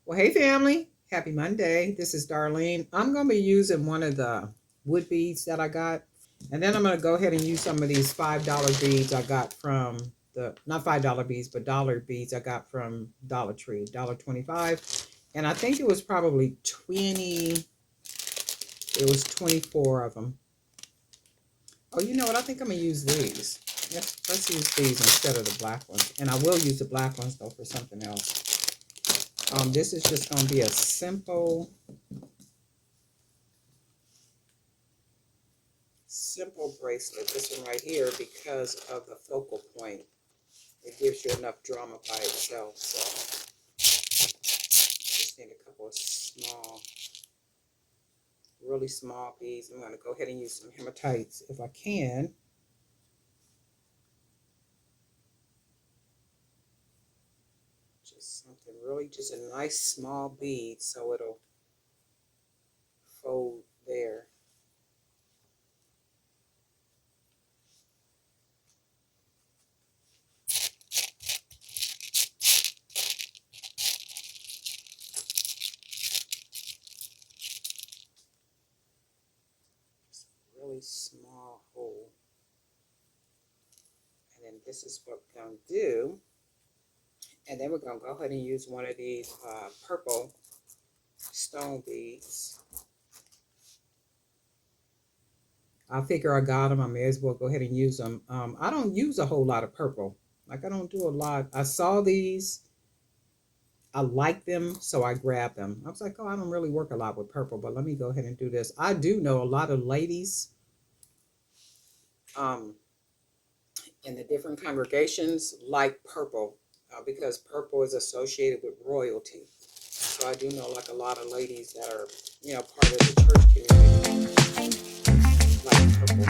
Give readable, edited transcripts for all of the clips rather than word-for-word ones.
Well, hey family, happy Monday. This is Darlene. I'm going to be using one of the wood beads that I got. And then I'm going to go ahead and use some of these $5 beads I got from not $5 beads, but dollar beads I got from Dollar Tree, $1.25. And I think it was probably 24 of them. Oh, you know what? I think I'm going to use these. Let's use these instead of the black ones. And I will use the black ones though for something else. This is just going to be a simple bracelet. This one right here, because of the focal point, it gives you enough drama by itself. So just need a couple of really small beads. I'm going to go ahead and use some hematites if I can. Just something really, just a nice small bead so it'll fold there. Really small hole. And then this is what we're going to do. And then we're going to go ahead and use one of these purple stone beads. I figure I got them. I may as well go ahead and use them. I don't use a whole lot of purple. Like, I don't do a lot. I saw these. I like them, so I grabbed them. I was like, oh, I don't really work a lot with purple, but let me go ahead and do this. I do know a lot of ladies in the different congregations like purple because purple is associated with royalty. So I do know like a lot of ladies that are, part of the church community like purple.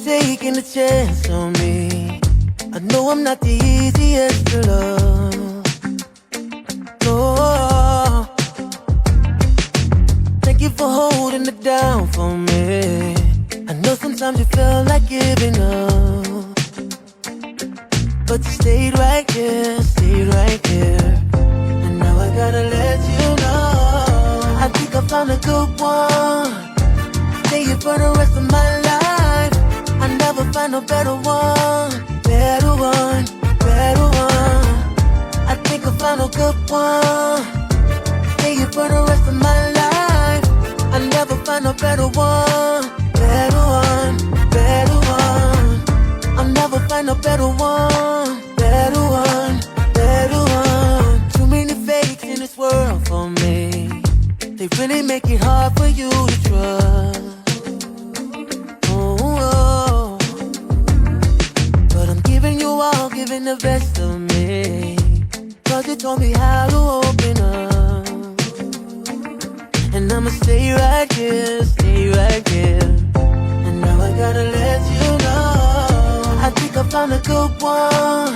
Taking a chance on me. I know I'm not the easiest to love. Oh, thank you for holding it down for me. I know sometimes you feel like giving up, but you stayed right here, and now I gotta let you know I think I found a good one. Stay here for the rest of my life. I never find a better one. I think I found a good one. Stay here for the rest of my life. I never find a better one. I'll never find a better one. Too many fakes in this world for me. They really make it hard for you to trust. Giving the best of me, cause you told me how to open up. And I'ma stay right here, and now I gotta let you know I think I found a good one.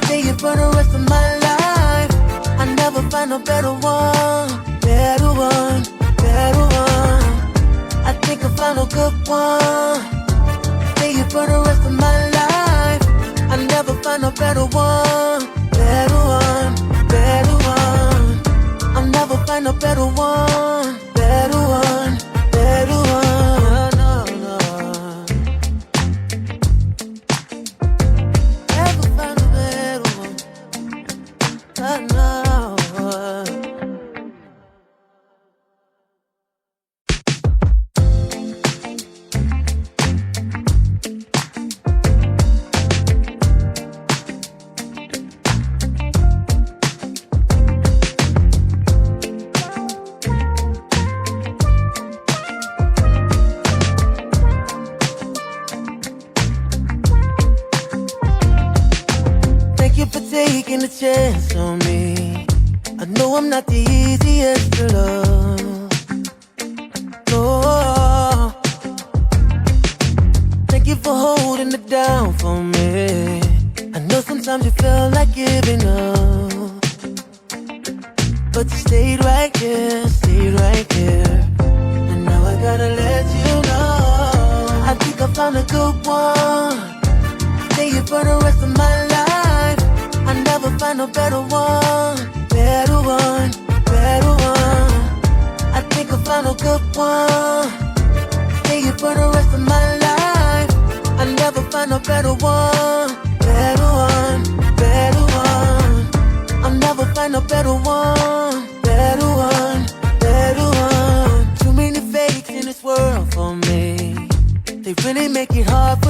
Stay here for the rest of my life. I never find a better one. I think I found a good one. Stay here for the rest of my life. I never find a better one. I'll never find a better one. No. Never find a better one. No. Taking a chance on me. I know I'm not the easiest to love. Oh, thank you for holding it down for me. I know sometimes you feel like giving up, but you stayed right here, and now I gotta let you know, I think I found a good one, stay here for the rest of my life, I never find a better one, better one, better one, I think I found a good one, stay here for the rest of my life, I never find a better one, better one, better one, I'll never find a better one, better one, better one. Too many fakes in this world for me, they really make it hard